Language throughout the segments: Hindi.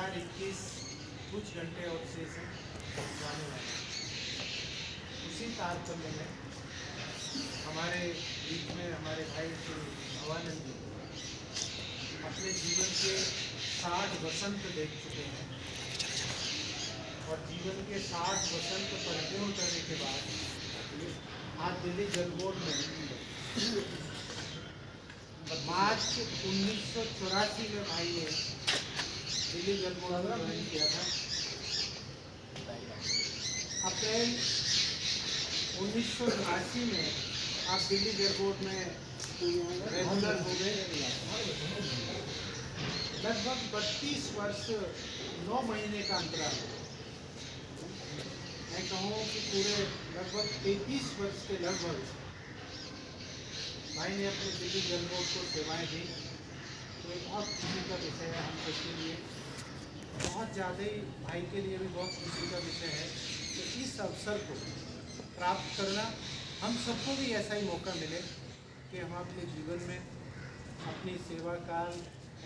2021 कुछ घंटे और शेष जाने वाले। उसी तारतम्य में हमारे बीच में हमारे भाई श्री भवानंद जी अपने जीवन के 60 वसंत देख चुके हैं और जीवन के 60 वसंत परिपूर्ण करने के बाद आज दिल्ली जल बोर्ड में मार्च 1984 में भाई ने दिल्ली जल बोर्ड में ज्वाइन किया था। अप्रैल 1980 में आप दिल्ली जल बोर्ड में रेगुलर हो गए। लगभग 32 वर्ष 9 महीने का अंतराल, मैं कहूँ कि पूरे लगभग 33 वर्ष के लगभग भाई ने अपने दिल्ली जल बोर्ड को सेवाएं दी। तो एक बहुत खुशी का विषय है हम सबके लिए, बहुत ज़्यादा ही भाई के लिए भी बहुत खुशी का विषय है कि इस अवसर को प्राप्त करना हम सबको भी ऐसा ही मौका मिले कि हम अपने जीवन में अपनी सेवा काल,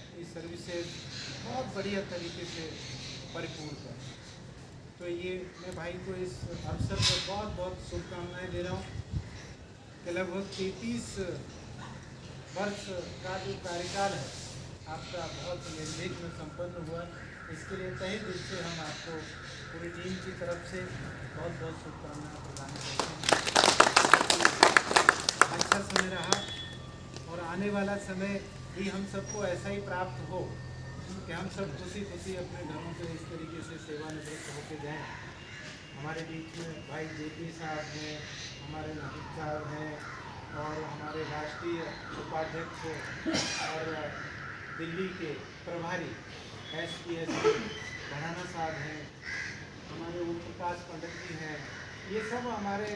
अपनी सर्विसेज बहुत बढ़िया तरीके से परिपूर्ण करें। तो ये मैं भाई को इस अवसर पर बहुत बहुत शुभकामनाएं दे रहा हूँ कि लगभग 33 वर्ष का जो कार्यकाल है आपका बहुत निर्विघ्न में संपन्न हुआ। इसके लिए तहे दिल से हम आपको पूरी टीम की तरफ से बहुत बहुत शुभकामनाएं प्रदान करते हैं। अच्छा समय रहा और आने वाला समय भी हम सबको ऐसा ही प्राप्त हो कि हम सब खुशी खुशी अपने घरों से इस तरीके से सेवानिवृत्त होकर जाएं। हमारे बीच में भाई जेपी साहब हैं, हमारे नाहिद साहब हैं और हमारे राष्ट्रीय उपाध्यक्ष और दिल्ली के प्रभारी SPSP भराना साहब हैं, हमारे ओम प्रकाश पंडित जी हैं। ये सब हमारे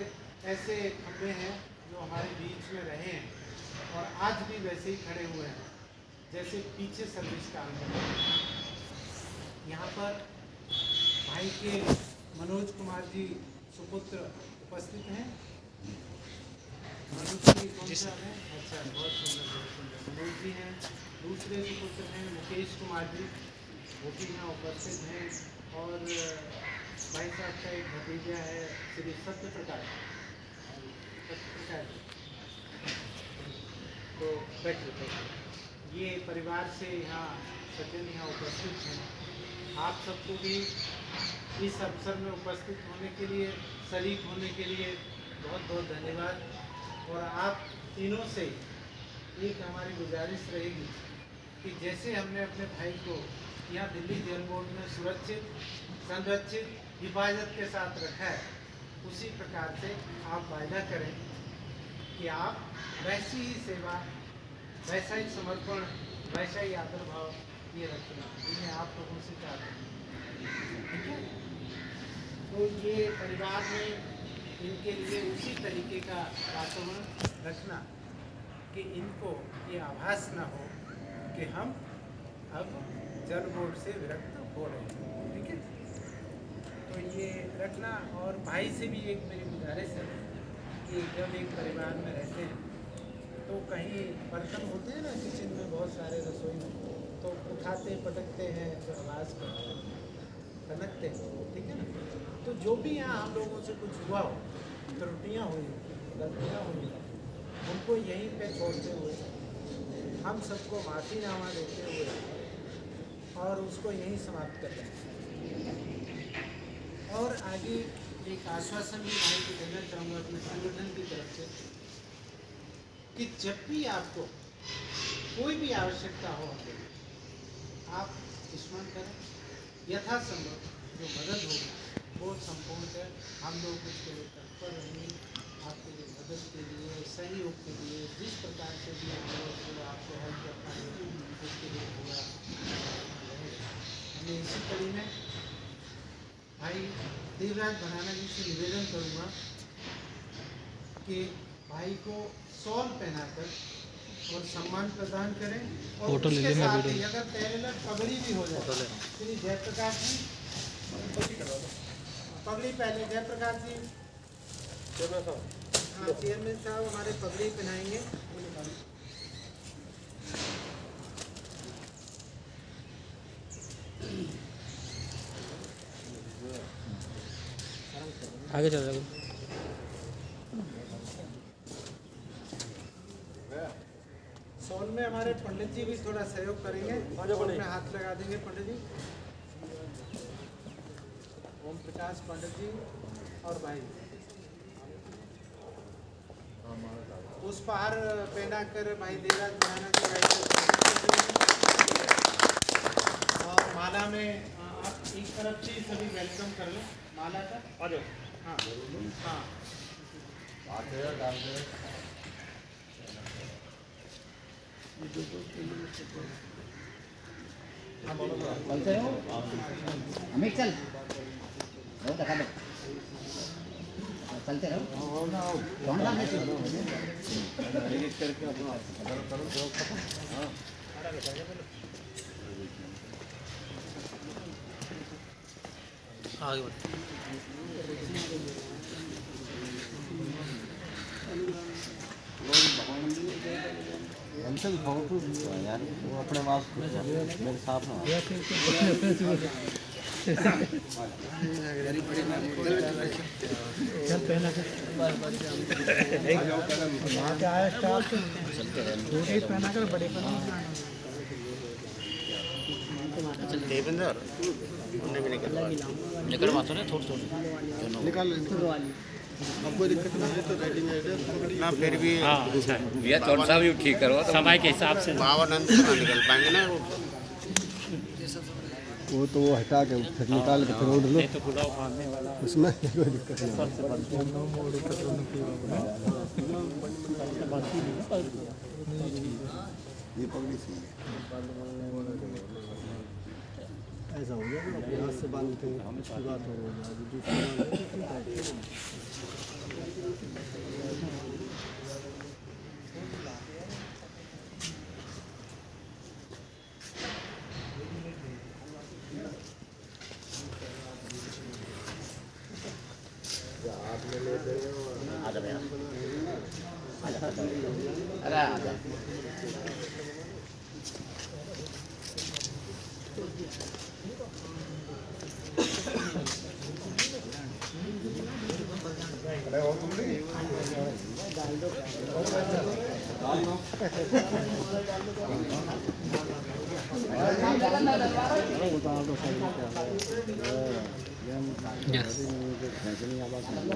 ऐसे खंबे हैं जो हमारे बीच में रहे हैं और आज भी वैसे ही खड़े हुए हैं जैसे पीछे सर्विस का अंदर। यहाँ पर भाई के मनोज कुमार जी सुपुत्र उपस्थित हैं। मनोज जी कौन सा है? अच्छा, बहुत सुंदर बहुत सुंदर। मनोज जी हैं। दूसरे सुपुत्र हैं मुकेश कुमार जी, वो भी यहाँ उपस्थित हैं। और भाई साहब का एक भतीजा है श्री सत्य प्रकाश तो बैठे ये परिवार से यहाँ सचिन यहाँ उपस्थित हैं। आप सबको भी इस अवसर में उपस्थित होने के लिए, शरीक होने के लिए बहुत बहुत धन्यवाद। और आप तीनों से एक हमारी गुजारिश रहेगी कि जैसे हमने अपने भाई को यहाँ दिल्ली जल बोर्ड में सुरक्षित, संरक्षित, हिफाजत के साथ रखा है, उसी प्रकार से आप वायदा करें कि आप वैसी ही सेवा, वैसा ही समर्पण, वैसा ही आदर भाव ये रखना। मैं आप लोगों से चाहता हूँ, ठीक है? तो ये परिवार में इनके लिए उसी तरीके का वातावरण रखना कि इनको ये आभास न हो कि हम अब जल बोर्ड से विरक्त हो रहे हैं, ठीक है? तो ये रखना। और भाई से भी एक मेरी गुजारिश है कि जब एक परिवार में रहते हैं तो कहीं बर्तन होते हैं ना किचन में, बहुत सारे रसोई में, तो उठाते पटकते हैं तो आवाज़ करते हैं, कनकते हैं, ठीक है ना? तो जो भी यहाँ हम लोगों से कुछ हुआ हो, त्रुटियाँ हुई, गलतियाँ हुई, उनको यहीं पे छोड़ते हुए, हम सबको माफ़ीनामा देते हुए और उसको यहीं समाप्त कर दें। और आगे एक आश्वासन भी भाई को देना चाहूँगा अपने संगठन की तरफ से कि जब भी आपको कोई भी आवश्यकता हो, आप स्मरण करें, यथासंभव जो मदद होगी वो संपूर्ण कर हम लोग उसके लिए तत्पर रहेंगे। आपके लिए मदद के लिए, सहयोग के लिए, जिस प्रकार से भी हम लोग आपको हेल्प कर पाएंगे उसके लिए पूरा रहेगा। मैं इसी कड़ी में भाई देवराज भराना जी से निवेदन करूँगा कि भाई को शॉल पहनाकर और सम्मान प्रदान करें और उसके साथ ही अगर पहले पगड़ी भी हो जाए। श्री जयप्रकाश जी पगड़ी पहले, जयप्रकाश जी हाँ चेयरमैन साहब हमारे पगड़ी पहनाएंगे। आगे चल जाओ। सोन में हमारे पंडित जी भी थोड़ा सहयोग करेंगे। सोन में हाथ लगा देंगे पंडित जी। ओम प्रकाश पंडित जी और भाई पुष्पहार पहना कर भाई देवराज महाराणा की भाई और माला में आप एक तरफ से सभी वेलकम कर लो माला का। आ जाओ। हाँ हाँ चलते हो अमित चल बहुत देखा दो चलते रहो कौन नाम है आगे बढ़ो। हमसे भी फोटो यार वो अपने पास मेरे साथ ना चल पहला वहाँ से आया स्टाफ छोटे पहना कर बड़े देवेंद्र उन्हें भी निकल मातो ना थोड़ी थोड़ी निकाल आपको दिक्कत नहीं है तो राइटिंग ना फिर भी भैया थोड़ा सा भी ठीक करो समय के हिसाब से। बावन अंक से ना निकल पाएंगे ना वो तो वो हटा के फिर निकाल के फिर उड़ लो तो पूरा उखाड़ने वाला उसमें कोई दिक्कत नहीं ये पगड़ी सी ऐसा हो गया ना हाथ से बांधते हैं उसकी बात हो रही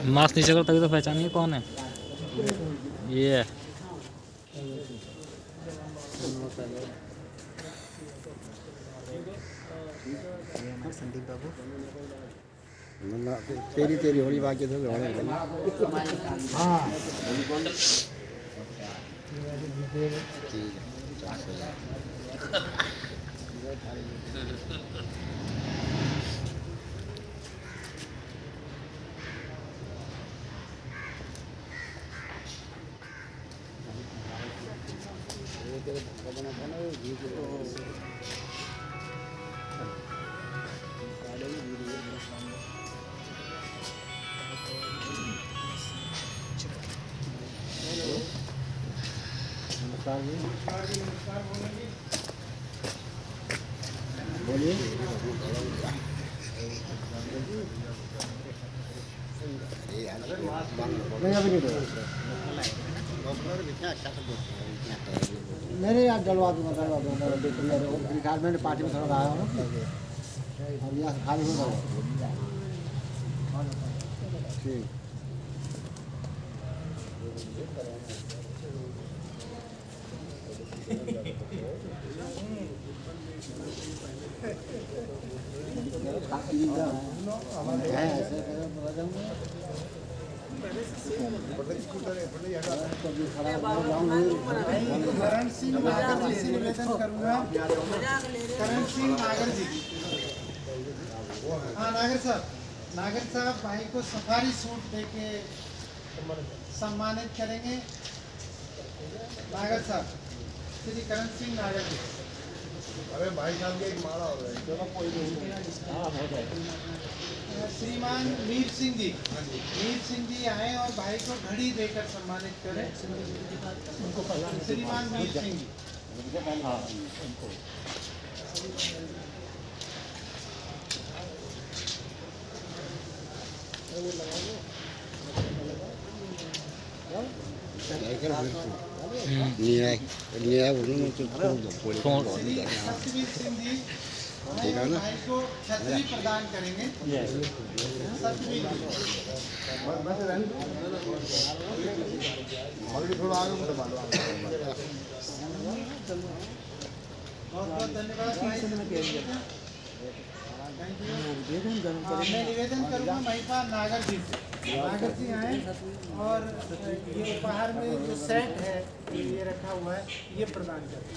मास्क नीचे करो तभी तो पहचानिए कौन है ये। संदीप बाबू तेरी तेरी होली बाकी तो हाँ बोलिए मेरे यार डलवा दूँगा रिटायरमेंट पार्टी में थोड़ा आया हूँ अब यहाँ से खाली हो रहा ठीक करण सिंह नागर जी से निवेदन करूँगा। करण सिंह नागर जी, हाँ नागर साहब भाई को सफारी सूट देके सम्मानित करेंगे। नागर साहब श्री करण सिंह नागर जी। अरे भाई साहब के एक माला हो रहा है चलो कोई नहीं श्रीमान मीर सिंह जी आए और भाई को घड़ी देकर सम्मानित करें। श्रीमान मीर सिंह जी सत्यवीर सिंह जी हमारे भाई को छतरी प्रदान करेंगे। सत्यवीर बहुत बहुत धन्यवाद भाई। मैं निवेदन करूँगा महिपा नागर जी से, नागर जी आए और ये उपहार में जो सेट है ये रखा हुआ है ये प्रदान करें।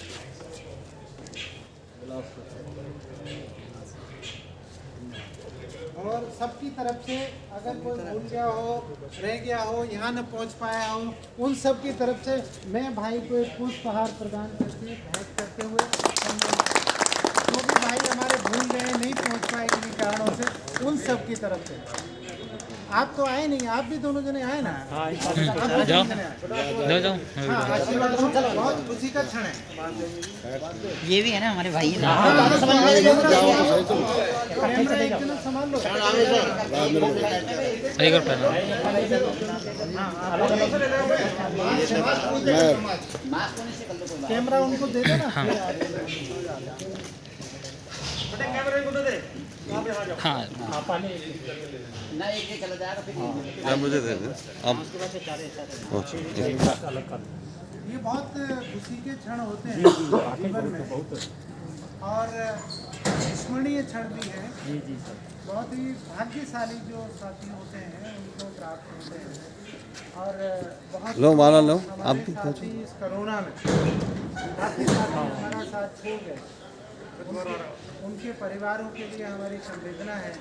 और सबकी तरफ से अगर कोई भूल गया हो, रह गया हो, यहाँ न पहुँच पाया हो, उन सब की तरफ से मैं भाई को एक पुष्पहार प्रदान करके भेंट करते हुए जो भी भाई हमारे भूल गए, नहीं पहुँच पाए किन्हीं कारणों से, उन सब की तरफ से। आप तो आए नहीं, आप भी दोनों जने आए ना। जाओ जाओ जाओ। हाँ, आशीर्वाद बहुत खुशी का क्षण है। ये भी है ना हमारे भाई संभाल लो। सही कर पहना। कैमरा उनको दे देना। हाँ ना एक चला जाएगा फिर मुझे दे दे अब ये बहुत खुशी के क्षण होते हैं जीवन में और स्मरणीय क्षण भी है। बहुत ही भाग्यशाली जो साथी होते हैं उनको प्राप्त होते हैं। और बहुत लो माला लो, हमारे आप भी साथी इस कोरोना में काफी साथी हमारा साथ छोड़ गए। उनके परिवारों के लिए हमारी संवेदना है,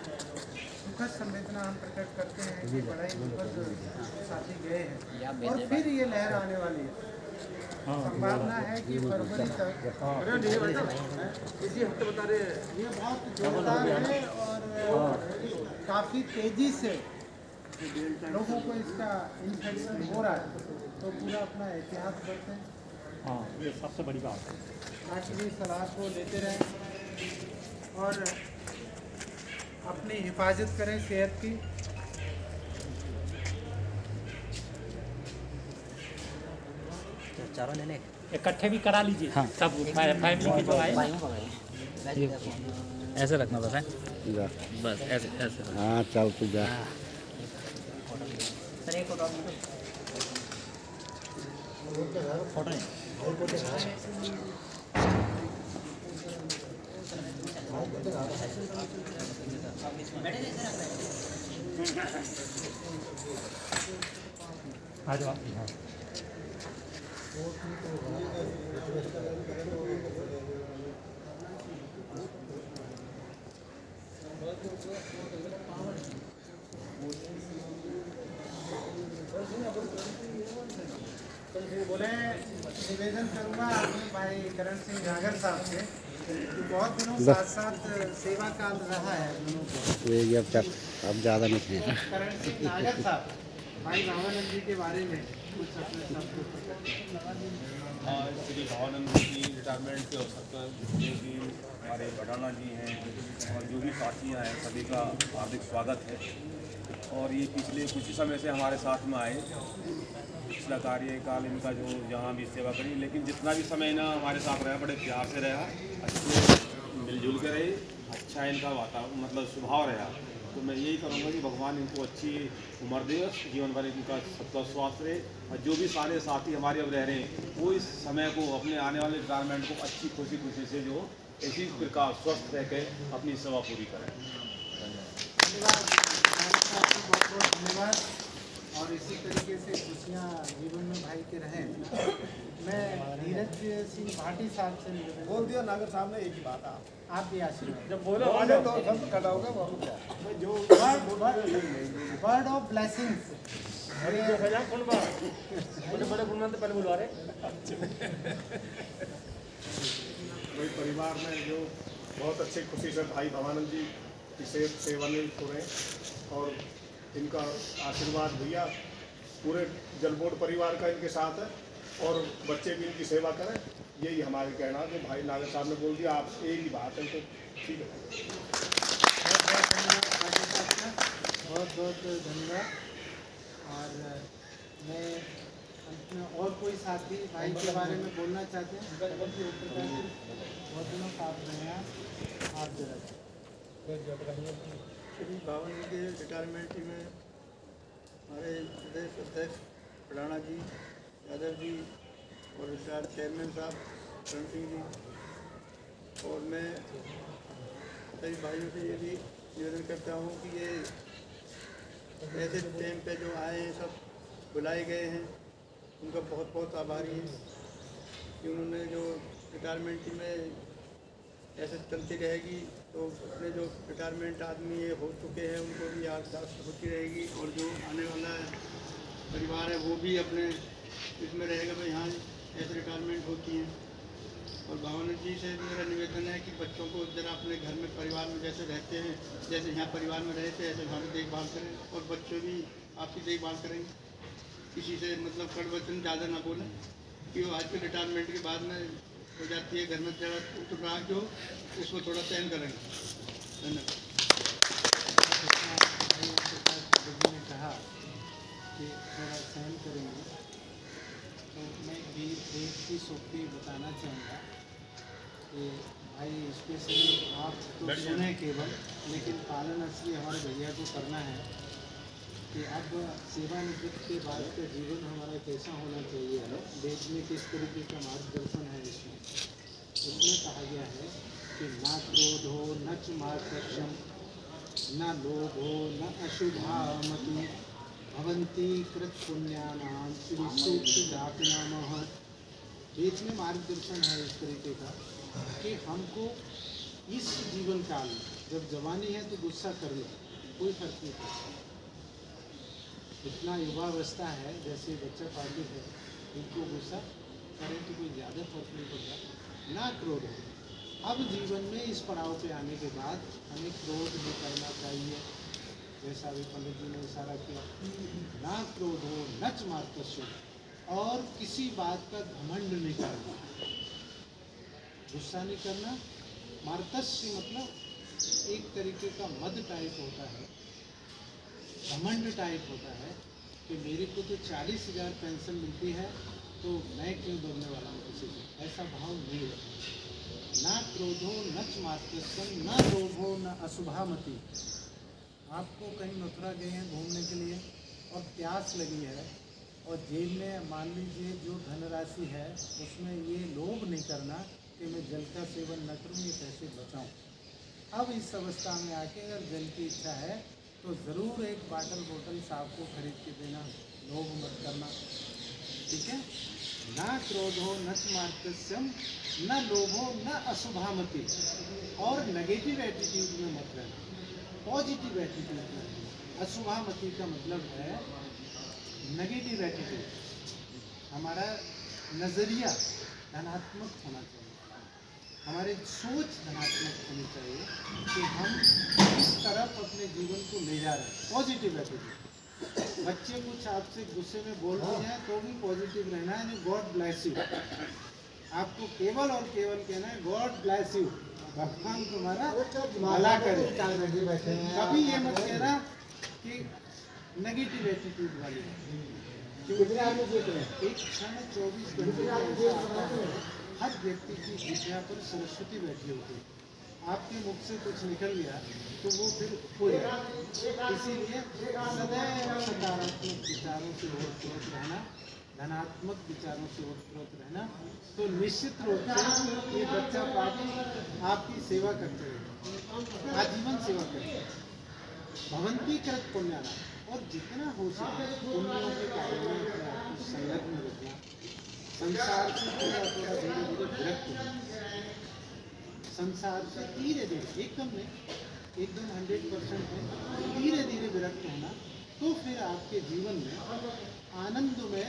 दुखद संवेदना हम प्रकट करते हैं कि बड़ा ही दुखद साथी गए हैं और फिर ये लहर आने वाली है। संभावना है कि फरवरी तक ये बहुत जोरदार है और काफ़ी तेज़ी से लोगों को इसका इन्फेक्शन हो रहा है, तो पूरा अपना एहतियात करते हैं। हाँ, ये सबसे बड़ी बात है। ताकि भी सलाह को लेते रहें और अपनी हिफाजत करें सेहत की। चारों ले ले इकट्ठे भी करा लीजिए। हाँ। सब फैमिली के जो आए भाइयों को गए ऐसे रखना बस है, बस ऐसे ऐसे। हाँ चल तू जा। सर एक फोटो फोटो आ जाओ। हाँ। बोले निवेदन करूँगा अपने भाई करण सिंह नागर साहब से, जो बहुत दिनों साथ साथ सेवा काल रहा है दोनों को। ये अब ज़्यादा नहीं है। करण सिंह नागर साहब भाई भावानंद जी के बारे में कुछ अपने शब्द। श्री भावानंद जी की रिटायरमेंट के अवसर पर जितने भी हमारे भटाना जी हैं और जो भी साथियाँ हैं सभी का हार्दिक स्वागत है। और ये पिछले कुछ ही समय से हमारे साथ में आए, पिछला कार्यकाल इनका जो जहाँ भी सेवा करी, लेकिन जितना भी समय ना हमारे साथ रहा बड़े प्यार से रहा, अच्छे मिलजुल के रहे, अच्छा इनका वातावरण मतलब स्वभाव रहा। तो मैं यही करूँगा कि भगवान इनको अच्छी उम्र दे, जीवन भर इनका सबका स्वास्थ्य रहे और जो भी सारे साथी हमारे अब रह रहे हैं वो इस समय को अपने आने वाले रिटायरमेंट को अच्छी खुशी खुशी से जो इसी प्रकार स्वस्थ रह के अपनी सेवा पूरी करें। बहुत बहुत धन्यवाद और इसी तरीके से खुशियाँ जीवन में भाई के रहें। मैं धीरज सिंह भाटी साहब से निवेदन बोल दिया नागर साहब ने एक ही बात आप भी आशीर्वाद जब बोले तो सब खड़ा होगा जो वर्ड ऑफ ब्लेसिंग्स। बड़े गुणवंत पहले बुलवा रहे। वही परिवार में जो बहुत अच्छे खुशी से भाई भवानंद जी की सेवानिवृत्त हो रहे हैं और इनका आशीर्वाद भैया पूरे जलबोर्ड परिवार का इनके साथ है और बच्चे भी इनकी सेवा करें, यही हमारे कहना है। जो भाई नागर साहब ने बोल दिया आप एक ही बात है तो ठीक है। बहुत बहुत धन्यवाद। और मैं अंत में और कोई साथी भाई के बारे में बोलना चाहते हैं? बहुत दिनों से आप रहे हैं, आप जरा श्री भावन जी के रिटायरमेंट में हमारे प्रदेश अध्यक्ष राणा जी, यादव जी और रिटायर्ड चेयरमैन साहब करण सिंह जी, और मैं सभी भाइयों से ये भी निवेदन करता हूँ कि ये ऐसे टाइम पे जो आए हैं, सब बुलाए गए हैं, उनका बहुत बहुत आभारी हैं कि उन्होंने जो रिटायरमेंट में ऐसे चलती रहेगी तो अपने जो रिटायरमेंट आदमी ये हो चुके हैं उनको भी याददाश्त होती रहेगी, और जो आने वाला परिवार है वो भी अपने इसमें रहेगा भाई हाँ ऐसे रिटायरमेंट होती हैं। और भावना जी से मेरा निवेदन है कि बच्चों को जरा अपने घर में परिवार में जैसे रहते हैं, जैसे यहाँ परिवार में रहते हैं ऐसे हमारी देखभाल करें, और बच्चे भी आपकी देखभाल करेंगे। किसी से मतलब कड़वचन ज़्यादा ना बोलें कि वो आजकल रिटायरमेंट के बाद में हो जाती है, घर में ज़रा उतर रहा जो उसको थोड़ा सहन करेंगे। धन्यवाद। ने कहा कि थोड़ा सहन करेंगे, तो मैं भी एक ही सूक्ति बताना चाहूँगा कि भाई स्पेशली आप तो सुने केवल, लेकिन पालन असली हमारे भैया को करना है कि अब सेवानिवृत्त के बाद का जीवन हमारा कैसा होना चाहिए है। वेद में किस तरीके का मार्गदर्शन है उसमें कहा गया है कि ना क्रोध हो, न च मार्गदर्शन, न लोभ हो, न अशुभामति, भवन्ति कृत पुण्यानाम श्री सूक्त जाति नाम। वेद में मार्गदर्शन है इस तरीके का कि हमको इस जीवन काल में जब जवानी है तो गुस्सा कर लो, कोई फर्क नहीं पड़ता। इतना युवावस्था है, जैसे बच्चा पार्टी है उनको गुस्सा करें तो कोई ज़्यादा फर्क नहीं पड़ता। ना क्रोध हो। अब जीवन में इस पड़ाव पे आने के बाद हमें क्रोध भी करना चाहिए, जैसा अभी पंडित जी ने इशारा किया। ना क्रोध हो, न च मार्तस्य, और किसी बात का घमंड नहीं करना, गुस्सा नहीं करना। मार्तस्य मतलब एक तरीके का मद टाइप होता है, घमंड टाइप होता है कि मेरे को तो 40,000 पेंशन मिलती है तो मैं क्यों दौड़ने वाला हूँ किसी से, ऐसा भाव नहीं है। ना क्रोधो न च मार्तस्य, न लोभो न अशुभामति। आपको कहीं मथुरा गए हैं घूमने के लिए और प्यास लगी है और जेब में मान लीजिए जो धनराशि है उसमें ये लोभ नहीं करना कि मैं जल का सेवन न करूँ, ये पैसे बचाऊँ। अब इस अवस्था में आके अगर जल की इच्छा है तो ज़रूर एक बोतल साहब को खरीद के देना, लोभ मत करना, ठीक है। ना क्रोधो न च मार्तस्यम, न लोभो न अशुभामति, और नेगेटिव एटीट्यूड में मत रहना, पॉजिटिव एटीट्यूड में रहना। अशुभामति का मतलब है नेगेटिव एटीट्यूड। हमारा नज़रिया धनात्मक होना चाहिए, हमारी सोच धनात्मक होनी चाहिए कि हम इस तरफ अपने जीवन को ले जा रहे हैं, पॉजिटिव एटीट्यूड। बच्चे कुछ आपसे गुस्से में बोल रहे हैं तो भी पॉजिटिव रहना है, गॉड ब्लेस यू। आपको केवल और केवल कहना है गॉड ब्लेस यू, भगवान तुम्हारा भला करे। कभी ये मत कहना कि नेगेटिव एटीट्यूड वाली, एक क्षण 24 घंटे हर व्यक्ति की विद्या पर सरस्वती बैठी होती है। आपके मुख से कुछ निकल गया तो वो फिर हो जाएगा। इसीलिए सदैव सकारात्मक विचारों से ओतप्रोत रहना, धनात्मक विचारों से ओतप्रोत रहना, तो निश्चित रूप से ये बच्चा पार्टी आपकी सेवा करते रहेगा, आजीवन सेवा करेगा। भवन्ति कृत पुण्यानाम, और जितना हो सके पुण्यों के कार्यों में अपने आप को संलग्न रखना, संसार से थोड़ा थोड़ा धीरे धीरे विरक्त होना, संसार से धीरे धीरे, एकदम नहीं, एकदम 100% में धीरे धीरे विरक्त होना, तो फिर आपके जीवन में आनंद में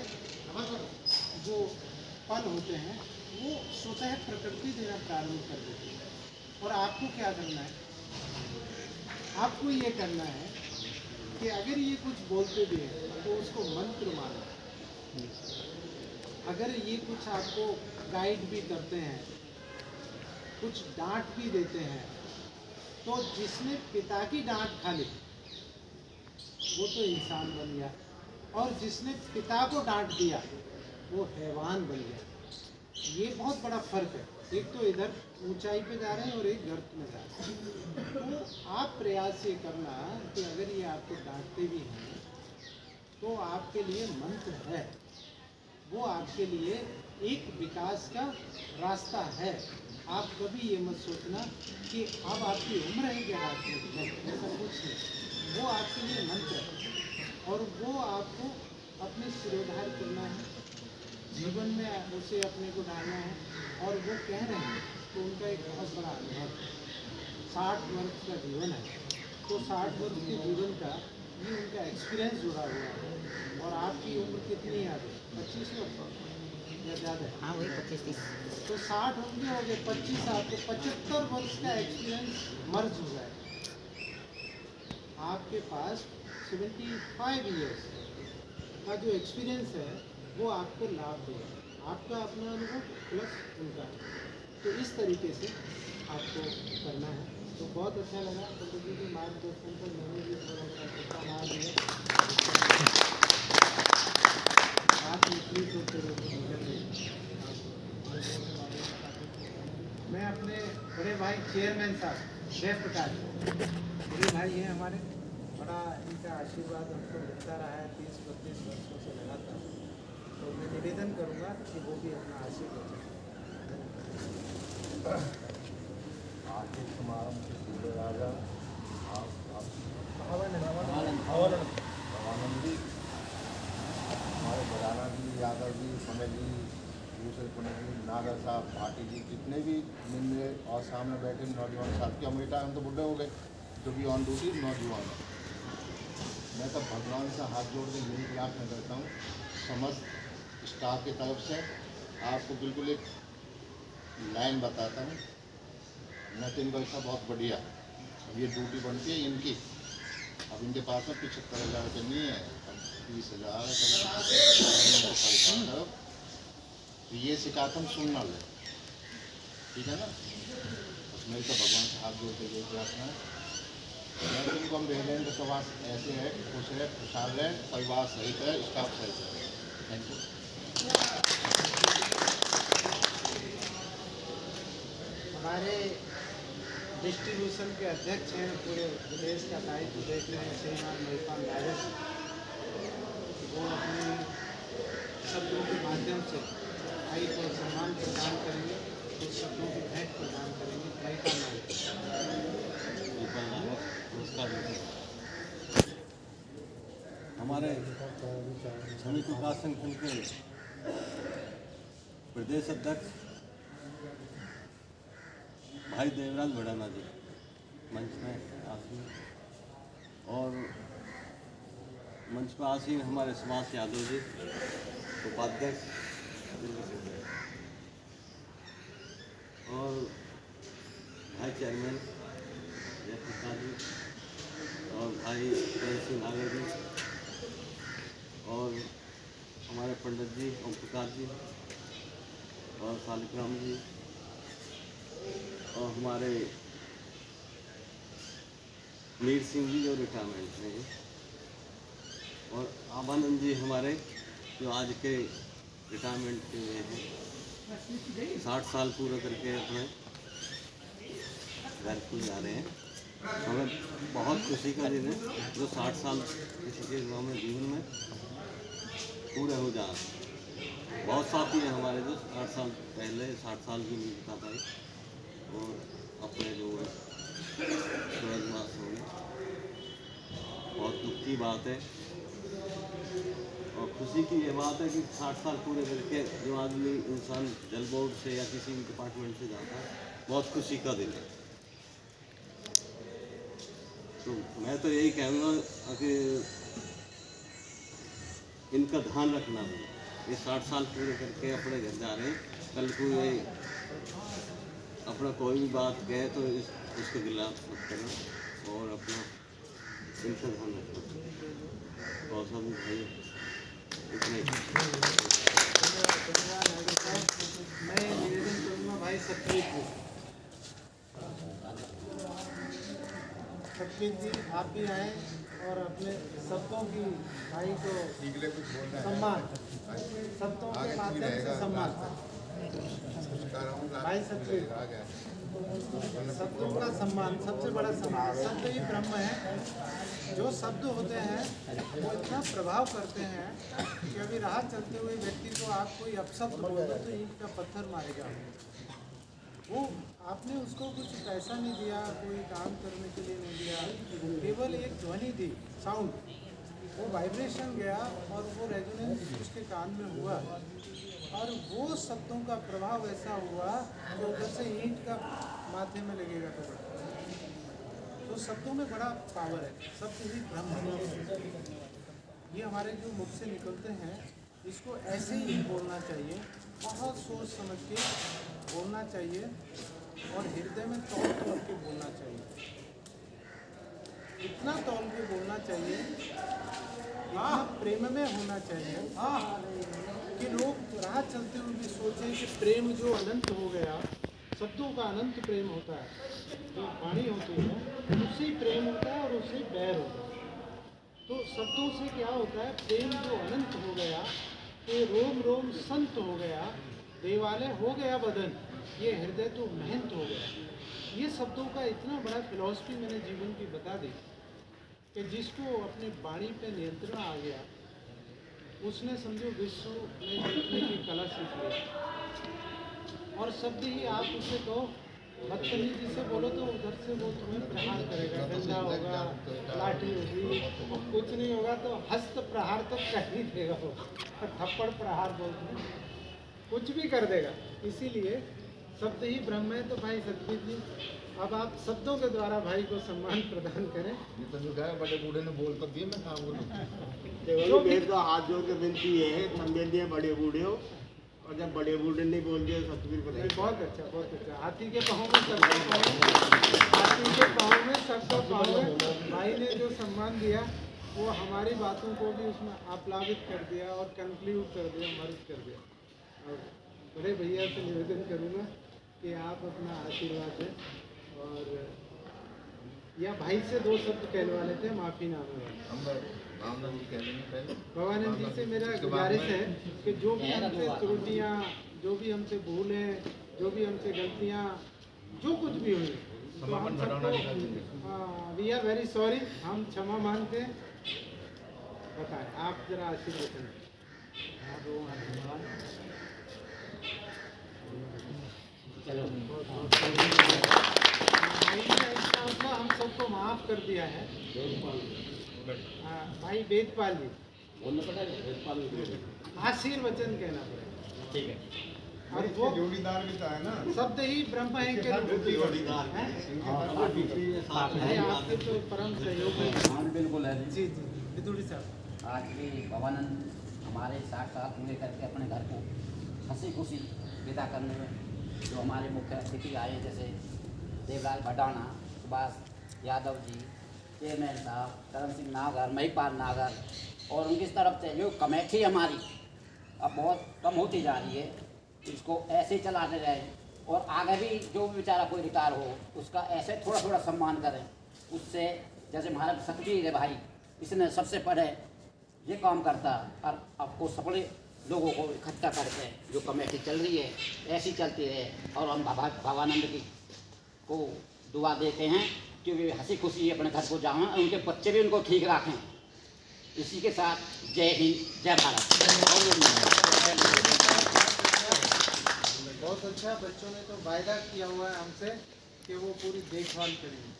जो पल होते हैं वो स्वतः प्रकृति देना प्रारंभ कर देती है। और आपको क्या करना है, आपको ये करना है कि अगर ये कुछ बोलते भी हैं तो उसको मंत्र मानो। अगर ये कुछ आपको गाइड भी करते हैं, कुछ डांट भी देते हैं, तो जिसने पिता की डांट खा ली वो तो इंसान बन गया, और जिसने पिता को डांट दिया वो हैवान बन गया। ये बहुत बड़ा फर्क है, एक तो इधर ऊंचाई पे जा रहे हैं और एक गर्त में जा रहे हैं। तो आप प्रयास ये करना कि अगर ये आपको डांटते भी हैं तो आपके लिए मंत्र है, वो आपके लिए एक विकास का रास्ता है। आप कभी ये मत सोचना कि अब आपकी उम्र है क्या डांटने की, नहीं, ऐसा कुछ नहीं। वो आपके लिए मंत्र है और वो आपको अपने सिरोधार करना है, जीवन में उसे अपने को डालना है। और वो कह रहे हैं तो उनका एक बहुत बड़ा अनुभव है, 60 वर्ष का जीवन है, तो 60 वर्ष के जीवन का ये उनका एक्सपीरियंस जुड़ा हुआ है। और आपकी उम्र कितनी है अभी? 25 वर्ष या ज़्यादा है? हाँ वही 25-30। तो 60 होंगे हो गए 25 साल, तो 75 वर्ष का एक्सपीरियंस मर्ज हो जाए। आपके पास 75 ईयर्स का जो एक्सपीरियंस है वो आपको लाभ देगा, आपका अपना अनुभव प्लस उनका। तो इस तरीके से आपको करना है। तो बहुत अच्छा लगा पंडित जी के मार्गदर्शन पर मैंने भी थोड़ा सा तुक्का मार दिया। बात निकली तो फिर निकल गई। मैं अपने बड़े भाई चेयरमैन साहब जयप्रकाश बड़े भाई हैं हमारे, बड़ा इनका आशीर्वाद हमको मिलता रहा है 30-32 वर्षों से लगातार। तो मैं निवेदन करूंगा कि वो भी अपना आशीर्वाद दें। आज के समारंभ के पूरे राजा भवानंदी, हमारे बराना जी, यादव जी, समय जी, दूसरे पंडित जी, नागर साहब, भाटी जी, जितने भी निम्न और सामने बैठे नौजवान साथी, हम रिटायर, हम तो बुढ़े हो गए, जो भी ऑन ड्यूटी नौजवान है। मैं तो भगवान से हाथ जोड़ के यही प्रार्थना करता हूँ समस्त स्टाफ की तरफ से। आपको बिल्कुल एक लाइन बताता हूँ, मैं तो इनका ऐसा बहुत बढ़िया, अब ये ड्यूटी बनती है इनकी, अब इनके पास में 75,000 रुपये नहीं है, अब 20,000 है, परेशान करो। तो ये सिखाता हूँ सुनना ले, ठीक है ना। बस मेरी तो भगवान से हाथ जोड़ के यही प्रार्थना है। मैं इनको हम रह लेंगे तो बात ऐसे है, खुश है, खुशहाल है, परिवार सही है, स्टाफ सही है। Thank you. हमारे डिस्ट्रीब्यूशन के अध्यक्ष हैं, पूरे प्रदेश का दायित्व देख रहे हैं श्रीमान महिपाल राजस, वो अपने शब्दों के माध्यम से भाई को सम्मान प्रदान करेंगे, कुछ शब्दों की भेंट प्रदान करेंगे। महिपाल हमारे समिति विकास संगठन के प्रदेश अध्यक्ष भाई देवराज भड़ाना जी मंच में आसीन, और मंच पर आसीन हमारे सुभाष यादव जी उपाध्यक्ष, और भाई चेयरमैन जयप्रकाश जी, और भाई सिंह नागर जी, और हमारे पंडित जी ओम प्रकाश जी, और शालिग्राम जी, और हमारे मीर सिंह जी जो रिटायरमेंट में हैं, और आभानंद जी हमारे जो आज के रिटायरमेंट के हुए हैं, 60 साल पूरा करके अपने घर को जा रहे हैं। हमें बहुत खुशी का दिन है जो 60 साल किसी के हमें जीवन में पूरे हो जा। बहुत साथी हैं हमारे जो 60 साल पहले 60 साल भी नहीं बिता पाए और अपने जो है स्वर्गवास हो गए। बहुत दुख की बात है और खुशी की ये बात है कि 60 साल पूरे करके जो आदमी इंसान जल बोर्ड से या किसी भी डिपार्टमेंट से जाता है, बहुत खुशी का दिन है। तो मैं तो यही कहूँगा कि इनका ध्यान रखना है। ये 60 साल पूरे करके अपने घर जा रहे हैं, कल को ये अपना कोई भी बात कहे तो उसके खिलाफ मत करना और अपना इनका ध्यान रखना। और सब भाई इतना ही मैं निवेदन करूँगा भाई सत्य सतवीर जी आप भी आए और अपने शब्दों की भाई को सम्मान, शब्दों के माध्यम से सम्मान भाई सतवीर, शब्दों का सम्मान सबसे बड़ा सम्मान। शब्द ही ब्रह्म है। जो शब्द होते हैं वो इतना प्रभाव करते हैं कि अभी राह चलते हुए व्यक्ति को आप कोई अपशब्द बोल दो तो ईंट का पत्थर मारेगा। वो आपने उसको कुछ पैसा नहीं दिया, कोई काम करने के लिए नहीं दिया, केवल एक ध्वनि दी, साउंड, वो वाइब्रेशन गया और वो रेजोनेंस उसके कान में हुआ और वो शब्दों का प्रभाव ऐसा हुआ कि उधर से ईंट का माथे में लगेगा तो शब्दों में बड़ा पावर है। शब्द ही ब्रह्म है। ये हमारे जो मुख से निकलते हैं इसको ऐसे ही बोलना चाहिए, बहुत सोच समझ के बोलना चाहिए और हृदय में तौल के बोलना चाहिए। इतना तौल के बोलना चाहिए, इतना प्रेम में होना चाहिए कि लोग राह चलते हुए भी सोचें कि प्रेम जो अनंत हो गया, शब्दों का अनंत प्रेम होता है, जो वाणी होती है उससे प्रेम होता है और उससे बैर होता है। तो शब्दों से क्या होता है, प्रेम जो अनंत हो गया, ये रोम रोम संत हो गया, देवालय हो गया बदन, ये हृदय तो महंत हो गया। ये शब्दों का इतना बड़ा फिलॉसफी मैंने जीवन की बता दी कि जिसको अपने वाणी पे नियंत्रण आ गया उसने समझो विश्व में जीतने की कला सीख ली। और शब्द ही आप उसे कहो बदतमीजी से बोलो तो उधर से वो तुम्हें प्रहार करेगा, डंडा होगा, लाठी होगी, और कुछ नहीं होगा तो हस्त प्रहार तो कर ही देगा वो, थप्पड़ प्रहार बोलते हैं, कुछ भी कर देगा। इसीलिए शब्द ही ब्रह्म है। तो भाई सतवीर जी अब आप शब्दों के द्वारा भाई को सम्मान प्रदान करें। ये तो जो है बड़े बूढ़े ने बोल तो दिए, मैं था केवल मेरे तो हाथ जोड़ के विनती है, समझे दिए बड़े बूढ़े हो, और जब बड़े बूढ़े नहीं बोल दिए सतवीर बताइए। बहुत अच्छा, बहुत अच्छा। हाथी के पाँव में सबको पाँव, हाथी के पाँव में सबको पाँव में। भाई ने जो सम्मान दिया वो हमारी बातों को भी उसमें आप्लावित कर दिया और कंक्लूड कर दिया, मर्ज कर दिया। और बड़े भैया से निवेदन करूँगा कि आप अपना आशीर्वाद दें। और या भाई से दो शब्द कहने वाले थे, माफ़ी नामे वाले भवानंद जी से मेरा गुजारिश है कि जो भी हमसे त्रुटियाँ, जो भी हमसे भूलें, जो भी हमसे गलतियाँ, जो कुछ भी हुई तो हम सबको वी आर वेरी सॉरी, हम क्षमा मांगते हैं। बताएं आप जरा आशीर्वाद दें। चलो इसका हम सबको माफ़ कर दिया है। भाई वेदपाल जी आशीर्वचन कहना पड़ेगा, ठीक है। और वो जोड़ीदार भी तो है ना, शब्द ही ब्रह्म है के जोड़ीदार आपके तो परम सहयोगी। हाँ बिल्कुल है जी जी विदुरी साहब, आज भी भवानंद हमारे साथ साथ लेकर के अपने घर को हंसी खुशी विदा करने में जो हमारे मुख्य अतिथि आए, जैसे देवराज भटाना, सुभाष यादव जी, चेयरमैन साहब, करण सिंह नागर, महिपाल नागर, और उनकी तरफ से जो कमेटी हमारी अब बहुत कम होती जा रही है, इसको ऐसे ही चलाते रहे और आगे भी जो भी बेचारा कोई रिटायर हो उसका ऐसे थोड़ा थोड़ा सम्मान करें। उससे जैसे हमारा सतवीर है भाई, इसने सबसे पहले ये काम करता और आपको सफल लोगों को इकट्ठा करके जो कमेटी चल रही है ऐसी चलती रहे। और हम भवानंद की को दुआ देते हैं कि वे हंसी खुशी अपने घर को जाएं और उनके बच्चे भी उनको ठीक रखें। इसी के साथ जय हिंद, जय भारत। बहुत अच्छा। बच्चों ने तो वायदा किया हुआ है हमसे कि वो पूरी देखभाल करेंगे।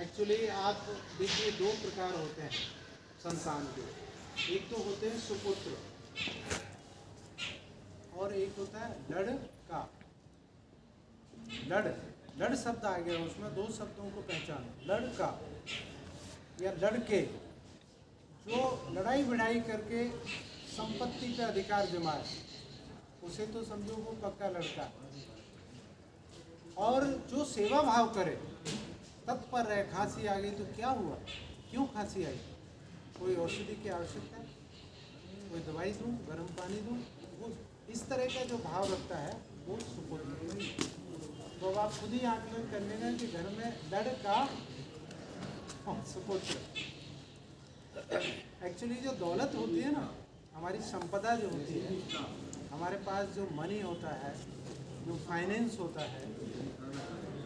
एक्चुअली आप देखिए दो प्रकार होते हैं संतान के, एक तो होते हैं सुपुत्र और एक होता है लड़का। लड़ शब्द आ गया उसमें, दो शब्दों को पहचानो, लड़का या लड़के, जो लड़ाई भिड़ाई करके संपत्ति पे अधिकार जमाए उसे तो समझो वो पक्का लड़का। और जो सेवा भाव करे, तत्पर रहे, खांसी आ गई तो क्या हुआ, क्यों खांसी आई, कोई औषधि की आवश्यकता है, कोई दवाई दूँ, गर्म पानी दूँ, वो इस तरह का जो भाव रखता है वो सुपुत्र। तो आप खुद ही आकलन कर लेना कि घर में लड़का और सुपुत्र। एक्चुअली जो दौलत होती है ना, हमारी संपदा जो होती है, हमारे पास जो मनी होता है, जो फाइनेंस होता है,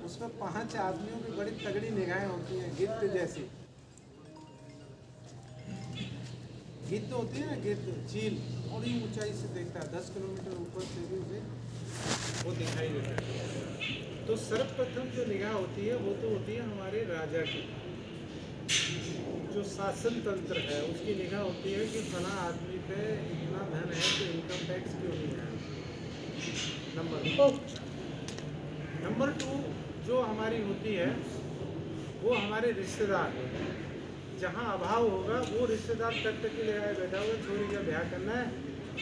उसमें 5 आदमियों की बड़ी तगड़ी निगाहें होती हैं, गिद्ध जैसी। गिद्ध होती है ना, गिद्ध चील बड़ी ऊंचाई से देखता है, 10 किलोमीटर ऊपर से भी उसे वो दिखाई देता है। तो सर्वप्रथम जो निगाह होती है वो तो होती है हमारे राजा की, जो शासन तंत्र है उसकी निगाह होती है कि फला आदमी पे इतना धन है तो इनकम टैक्स क्यों नहीं है। नंबर 2 जो हमारी होती है वो हमारे रिश्तेदार। जहाँ अभाव होगा वो रिश्तेदार तक के लिए आए बैठा हुआ, छोरी का ब्याह करना है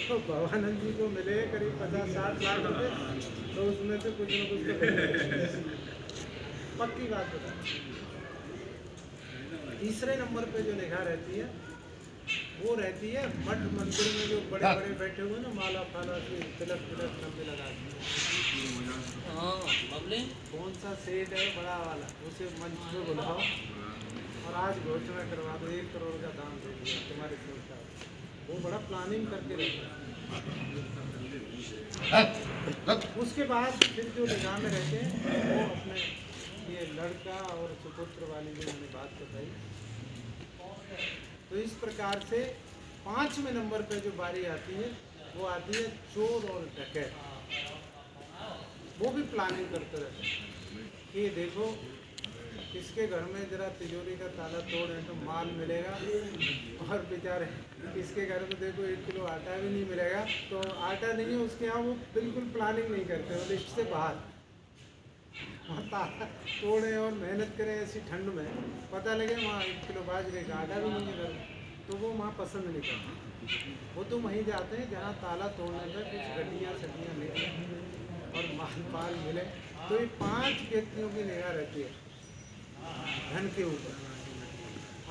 तो भवानंद जी को मिले करीब 50-60 लाख रुपए, तो उसमें से कुछ न कुछ तो पक्की बात बता। तीसरे नंबर पे जो निगाह रहती है वो रहती है मठ मंदिर में जो बड़े बड़े बैठे हुए ना, माला फाला से तिलक नंबे लगा के, कौन सा सेठ है बड़ा वाला, उसे मंच पे बुलाओ और आज घोषणा करवा दो 1 करोड़ का दाम दे दिया तुम्हारे सोचता। वो बड़ा प्लानिंग करके रहता है। उसके बाद फिर जो निगाह में रहते हैं वो अपने ये लड़का और सुपुत्र वाली जो मैंने बात बताई। तो इस प्रकार से 5वें नंबर पे जो बारी आती है वो आती है चोर और डकैत। वो भी प्लानिंग करते रहते हैं कि देखो किसके घर में जरा तिजोरी का ताला तोड़े तो माल मिलेगा, और बेचारे किसके घर में देखो 1 किलो आटा भी नहीं मिलेगा, तो आटा नहीं है उसके यहाँ, वो बिल्कुल प्लानिंग नहीं करते, वो लिस्ट से बाहर ताला तोड़े और मेहनत करें ऐसी ठंड में, पता लगे वहाँ 1 किलो बाजरे का आटा भी नहीं है घर, तो वो वहाँ पसंद नहीं करते। वो तो वहीं जाते हैं जहाँ ताला तोड़ने पर कुछ गड्डियाँ सड्डियाँ मिले और माल पाल मिले। तो ये 5 व्यक्तियों की निगाह रहती है धन के ऊपर।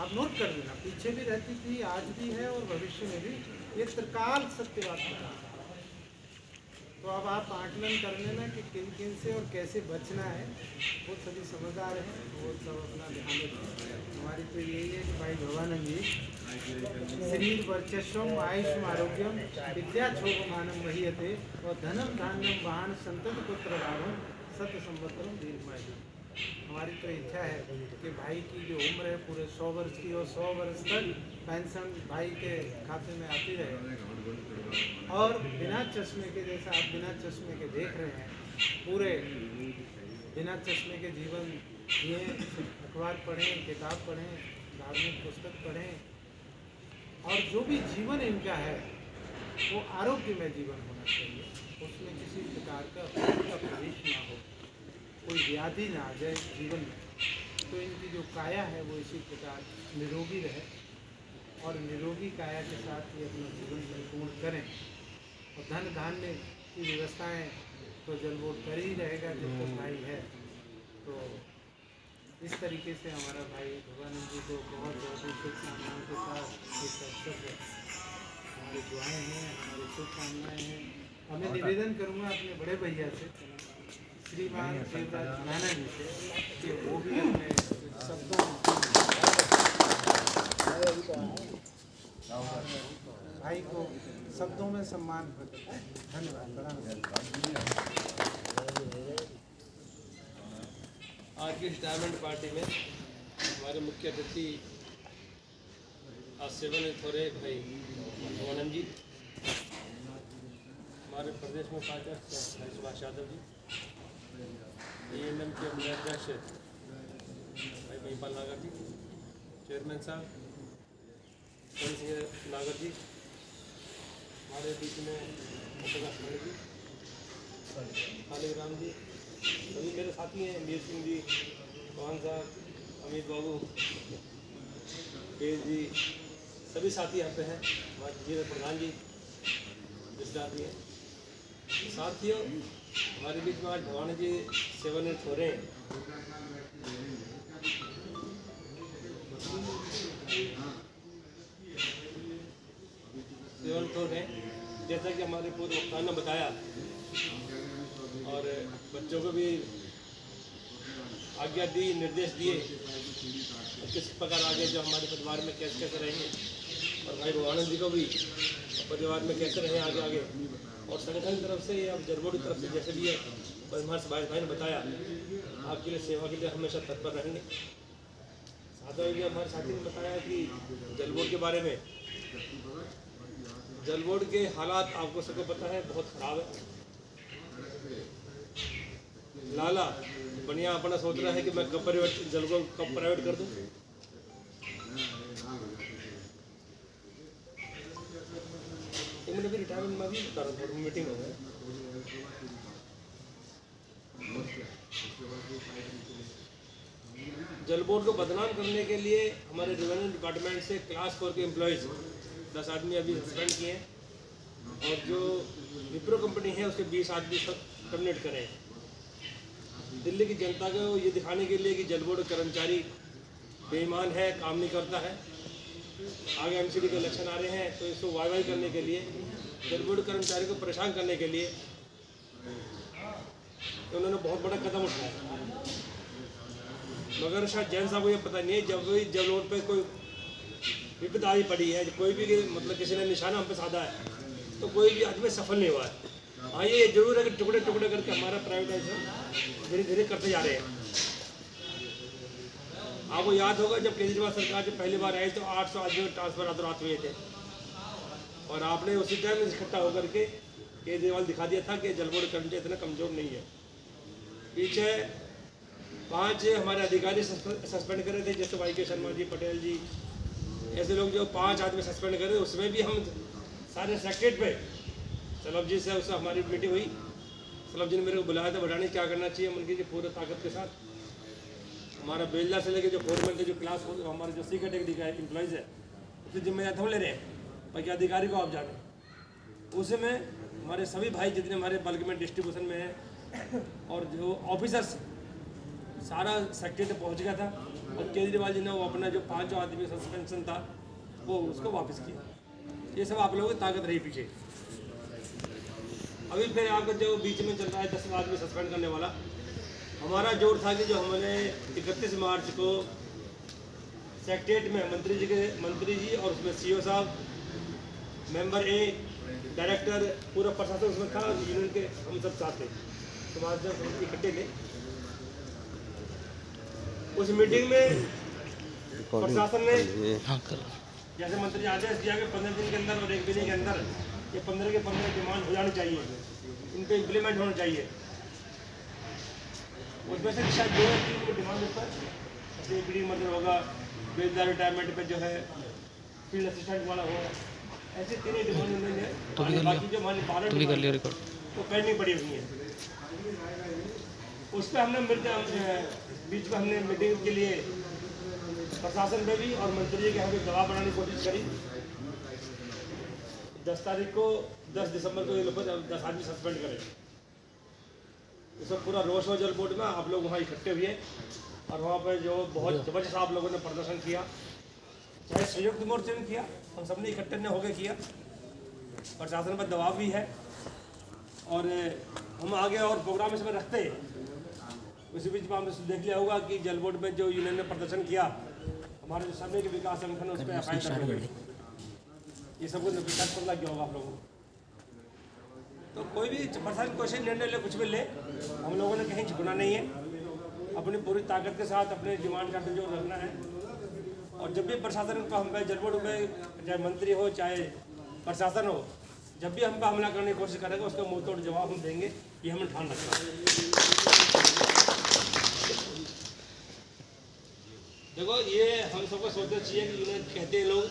आप नोट कर लेना, पीछे भी रहती थी, आज भी है और भविष्य में भी। ये त्रिकाल सत्य बात है। तो अब आप आकलन कर लेना कि किन किन से और कैसे बचना है, वो सभी समझदार हैं, वो सब अपना ध्यान रखें। हमारी तो यही है कि भाई भवानंद जी शरीर वर्चस्वम आयुष्म आरोग्यम विद्या क्षोभमानम वहीयते और धनम धान्यम वाहन संतत पुत्र लाभम सत्य संवत्सरम दीर्घायु। हमारी तो इच्छा है कि भाई की जो उम्र है पूरे 100 वर्ष की, और 100 वर्ष तक पेंशन भाई के खाते में आती रहे। और बिना चश्मे के, जैसा आप बिना चश्मे के देख रहे हैं, पूरे बिना चश्मे के जीवन जिए, अखबार पढ़ें, किताब पढ़ें, धार्मिक पुस्तक पढ़ें, और जो भी जीवन इनका है वो आरोग्यमय जीवन होना चाहिए। उसमें किसी प्रकार का प्रवेश ना हो, कोई व्याधि ना आ जाए जीवन में। तो इनकी जो काया है वो इसी प्रकार निरोगी रहे, और निरोगी काया के साथ ये अपना जीवन परिपूर्ण करें। और धन धान्य की व्यवस्थाएं तो जलवोट कर ही रहेगा जब तक भाई है। तो इस तरीके से हमारा भाई भवानंद जी को बहुत बहुत शुभकामनाओं के साथ इस अवसर पर हमारी दुआएँ हैं, हमारी शुभकामनाएँ हैं। हमें निवेदन करूँगा अपने बड़े भैया से, श्रीमान देवराज नाना जी से, कि वो भी अपने शब्दों भाई को शब्दों में सम्मान करें। धन्यवाद। आज की रिटायरमेंट पार्टी में हमारे मुख्य अतिथि आज सेवानिवृत्त हो रहे भाई भवानंद जी, हमारे प्रदेश में उपाध्यक्ष भाई सुभाष यादव जी, AMM के अपने अध्यक्ष भाई महिपाल नागर जी, चेयरमैन साहब करण सिंह नागर जी, हमारे बीच में प्रकाश जी, खालिक राम जी, सभी मेरे साथी हैं, मीर सिंह जी, पवन साहब, अमित बाबू, केज जी, सभी साथी यहाँ पे हैं, हमारे जिला प्रधान जी, रिश्तेदार भी हैं। साथियों, हमारे बीच में आज भवानी जी सेवानिवृत्त हो रहे हैं। सेवानिवृत्त हो रहे हैं, जैसा कि हमारे पूर्व वक्ता ने बताया, और बच्चों को भी आज्ञा दी, निर्देश दिए किस प्रकार आगे जो हमारे परिवार में कैसे कैसे रहेंगे, और भाई भगवानंद जी को भी परिवार में कैसे रहें आगे आगे। और संगठन की तरफ से या जल बोर्ड की तरफ से जैसे भी है, और हमारे सुभाष भाई ने बताया आपके लिए सेवा के लिए हमेशा तत्पर रहेंगे। साथ में हमारे साथी ने बताया कि जल बोर्ड के बारे में, जल बोर्ड के हालात आपको सबको पता है बहुत ख़राब है। लाला बढ़िया अपना सोच रहा है कि मैं कब जल को कब प्राइवेट कर दूं। मैंने भी रिटायरमेंट में भी बता रहा था, मीटिंग हो गई। जल बोर्ड को बदनाम करने के लिए हमारे रेवेन्यू डिपार्टमेंट से क्लास 4 के एम्प्लॉयज़ 10 आदमी अभी सस्पेंड किए हैं, और जो विप्रो कंपनी है उसके 20 आदमी टर्मिनेट करें। दिल्ली की जनता को ये दिखाने के लिए कि जल बोर्ड कर्मचारी बेईमान है, काम नहीं करता है। आगे एमसीडी के इलेक्शन आ रहे हैं, तो इसको वाई करने के लिए, जल बोर्ड कर्मचारी को परेशान करने के लिए तो उन्होंने बहुत बड़ा कदम उठाया। मगर शायद जैन साहब को ये पता नहीं है, जब भी जल बोर्ड पर कोई विपदा आई पड़ी है, कोई भी मतलब किसी ने निशाना हम पे साधा है, तो कोई भी आदमी सफल नहीं हुआ है। हाँ, ये जरूर है कि टुकड़े टुकड़े करके हमारा प्राइवेटाइजेशन धीरे धीरे करते जा रहे हैं। आपको याद होगा जब केजरीवाल सरकार जब पहली बार आई तो 800 आदमी ट्रांसफर रात हुए थे, और आपने उसी टाइम इकट्ठा होकर के केजरीवाल दिखा दिया था कि जल बोर्ड कर्मचारी इतना कमज़ोर नहीं है। पीछे 5 हमारे अधिकारी सस्पेंड करे थे, जैसे वाई के शर्मा जी, पटेल जी, ऐसे लोग जो 5 आदमी सस्पेंड करे, उसमें भी हम सारे सेक्रेटरी पे सलभ जी से उससे हमारी मीटिंग हुई। सलभ जी ने मेरे को बुलाया था, बढ़ाने क्या करना चाहिए उनकी की पूरे ताकत के साथ। हमारा बेलदा से लेके जो फोरमैन थे, जो क्लास हमारे जो सी कैटेगरी का एम्प्लॉयज़ है, उसकी जिम्मेदारी हम ले रहे हैं, बाकी अधिकारी को आप जाने। उसमें हमारे सभी भाई जितने हमारे बल्क में डिस्ट्रीब्यूशन में हैं, और जो ऑफिसर्स सारा सेक्रेटरी पहुंच गया था, और केजरीवाल जी ने वो अपना जो 5 आदमी सस्पेंशन था वो उसको वापस किया। ये सब आप लोगों की ताकत रही पीछे। अभी फिर आपका जो बीच में चल रहा है 10 आदमी सस्पेंड करने वाला, हमारा जोर था कि जो हमने 31 मार्च को सेक्रेटरीट में मंत्री जी और उसमें सीओ साहब, मेंबर ए, डायरेक्टर, पूरा प्रशासन उसमें था, यूनियन के हम सब साथ थे, सुभाष जब हम इकट्ठे थे। उस मीटिंग में प्रशासन ने जैसे मंत्री आदेश दिया कि 15 दिन के अंदर और 1 महीने के अंदर ये 15 के 15 डिमांड हो जानी चाहिए, इनको इम्प्लीमेंट होना चाहिए। उसमें से शायद 2-3 डिमांड पर जैसे मतलब होगा, बेलदार रिटायरमेंट पे जो है फील्ड असिस्टेंट वाला होगा, ऐसे 3 डिमांड उन्होंने, बाकी जो हमारी 12 तो करनी पड़ी हुई है। उस पर हमने बीच में हमने मीटिंग के लिए प्रशासन में भी और मंत्री जी के यहाँ पे दबाव बनाने की कोशिश करी। 10 तारीख को 10 दिसंबर को ये लोग 10 आदमी सस्पेंड करें। इसमें पूरा रोष हो जल बोर्ड में, आप लोग वहाँ इकट्ठे हुए और वहाँ पर जो बहुत जबरदस्त आप लोगों ने प्रदर्शन किया, चाहे संयुक्त मोर्चे में किया, हम सब ने इकट्ठे ने होकर किया। प्रशासन पर दबाव भी है और हम आगे और प्रोग्राम इसमें रखते हैं। उसी बीच में हमने देख लिया होगा कि जल बोर्ड में जो यूनियन ने प्रदर्शन किया, हमारे जो समय के विकास संगठन है उस पर एफआईआर दर्ज हुई, ये सब कुछ पता लग गया होगा आप लोगों को। तो कोई भी प्रशासन कोशिश निर्णय ले, कुछ भी ले, हम लोगों ने कहीं झुकना नहीं है, अपनी पूरी ताकत के साथ अपने डिमांड का जो रखना है। और जब भी प्रशासन को हम पे जल बोर्ड में चाहे मंत्री हो चाहे प्रशासन हो, जब भी हम पे हमला करने की कोशिश करेगा उसका मुंह तोड़ जवाब हम देंगे, ये हमें ठान रखना है। देखो ये हम सबको सोचना चाहिए कि यूनियन कहते हैं लोग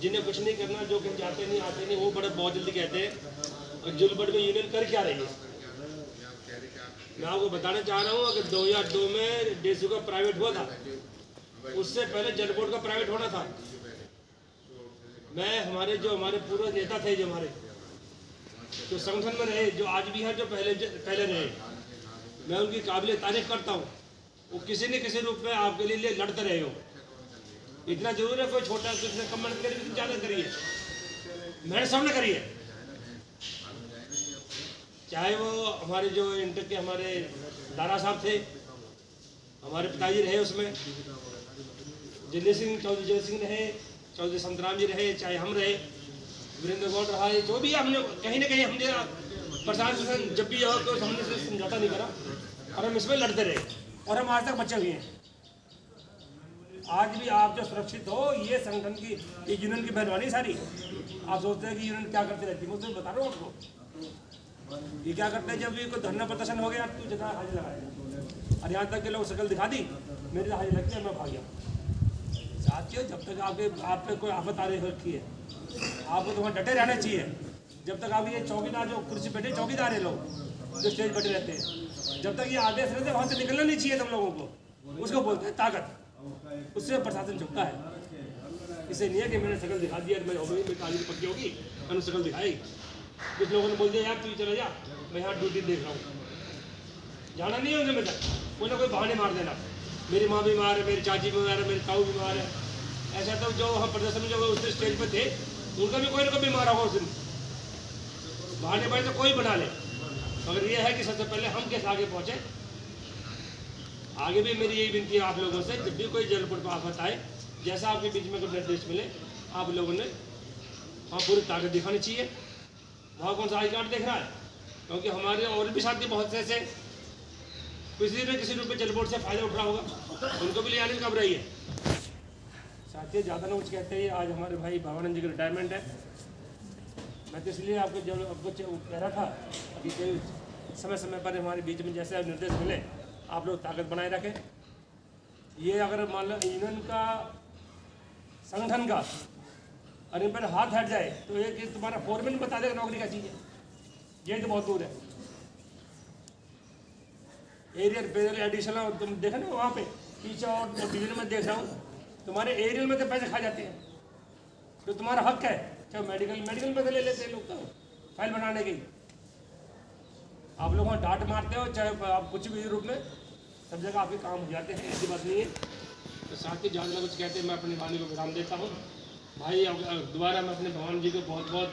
जिन्हें कुछ नहीं करना, जो कहीं जाते नहीं आते नहीं, वो बड़े बहुत जल्दी कहते हैं। और जुलबड़ में यूनियन कर क्या रही है, मैं आपको बताना चाह रहा हूँ, अगर 2002 में डीएसयू का प्राइवेट हुआ था, उससे पहले जल बोर्ड का प्राइवेट होना था। मैं हमारे पूर्व नेता थे, जो हमारे जो संगठन में रहे, जो आज भी है, जो पहले रहे, मैं उनकी काबिल तारीफ करता हूँ। वो किसी न किसी रूप में आपके लिए लड़ते रहे हो। इतना जरूर है, कोई छोटा किसी कम मेहनत करिए, ज़्यादा करिए, मेहनत सबने करिए। चाहे वो हमारे जो इंटर के हमारे दारा साहब थे, हमारे पिताजी रहे उसमें, जय सिंह चौधरी जय सिंह रहे, चौधरी संतराम जी रहे, चाहे हम रहे, वीरेंद्र गौड़ रहा है, जो भी हमने कहीं ना कहीं हमने प्रशासन जब भी आओ तो हमने से समझौता नहीं करा और हम इसमें लड़ते रहे और हम आज तक बचे हुए हैं। आज भी आप जो सुरक्षित हो, ये संगठन की, ये यूनियन की मेहरबानी सारी। आप सोचते हैं कि यूनियन क्या करती रहती है, मुझे बता रहा हूँ आपको ये क्या करते हैं। जब भी कोई धरना प्रदर्शन हो गया तू जगह हाजिर लगाया और यहाँ तक के लोग शक्ल दिखा दी, मेरी हाजिर लगती है, मैं भाग गया। साथियों, जब तक आप पे कोई आफत आ रही रखी है, आपको तो वहाँ डटे रहना चाहिए। जब तक आप ये चौकीदार जो कुर्सी बैठे चौकीदार है लोग जो स्टेज बैठे रहते हैं, जब तक ये आदेश रहते वहाँ से निकलना नहीं चाहिए तुम लोगों को। उसको बोलते हैं ताकत, उससे प्रशासन झुकता है। इसे नहीं है कि मैंने शक्ल दिखा दिया, मैं होगी मेरी तारीफ पक्की होगी, मैंने शक्ल दिखाई। कुछ लोगों ने बोल दिया यार तू चला जा, मैं यहाँ ड्यूटी देख रहा हूँ, जाना नहीं है उनके में तक, कोई ना कोई बहाने मार देना। मेरी माँ बीमार है, मेरी चाची बीमार है, मेरी ताऊ बीमार है। ऐसा तो जो हम प्रदर्शन में जो उस स्टेज पे थे उनका भी कोई ना कोई बीमार होगा उस दिन, बहाने बारे तो कोई बना ले। मगर ये है कि सबसे पहले हम कैसे आगे पहुँचे। आगे भी मेरी यही विनती है आप लोगों से, जब भी कोई जलपुर पर आफत आए, जैसा आपके बीच में कोई निर्देश मिले, आप लोगों ने वहाँ पूरी ताकत दिखानी चाहिए। वहाँ कौन सा आई कार्ड देख रहा है, क्योंकि हमारे और भी साथी बहुत से ऐसे किसी रूप में जलपोर्ट से फायदा उठ रहा होगा, उनको भी ले आने में घबराई है। साथियों, ज़्यादा ना कुछ कहते हैं, आज हमारे भाई भवानंद जी का रिटायरमेंट है। मैं तो इसलिए आपको कह रहा था कि समय समय पर हमारे बीच में जैसे निर्देश मिले आप लोग ताकत बनाए रखें। ये अगर मान लो यूनियन का, संगठन का, और इन पर हाथ हट जाए तो एक तुम्हारा फोरमैन बता देगा नौकरी का चीज़ है, ये तो बहुत दूर है। एरियल पेरियल एडिशनल तुम देखा ना वहाँ पे पीछे और डिवीजन में देख रहा हूँ, तुम्हारे एरियल में तो पैसे खा जाते हैं, तो तुम्हारा हक है। चाहे मेडिकल पैसे ले लेते हैं लोग तो फाइल बनाने की, आप लोग वहाँ डांट मारते हो, चाहे आप कुछ भी रूप में, सब जगह आपके काम हो जाते हैं, ऐसी बात नहीं है। तो साथ ही ज़्यादा कुछ कहते हैं, मैं अपनी वाणी को विराम देता हूँ। भाई दोबारा मैं अपने भगवान जी को बहुत बहुत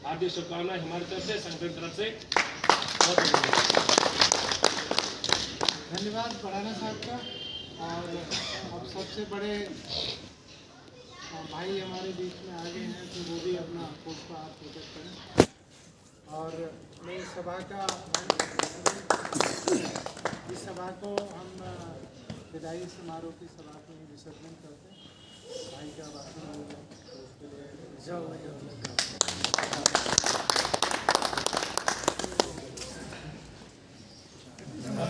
हार्दिक शुभकामनाएं हमारी तरफ से, संगठन की तरफ से बहुत धन्यवाद पढ़ाना साहब का। और अब सबसे बड़े भाई हमारे बीच में आ गए हैं, तो वो भी अपना पुष्पहार प्रकट करें। और मैं इस सभा को हम विदाई समारोह की सभा को ही विसर्जन करते हैं। भाई का भाषण हो गया तो उसके लिए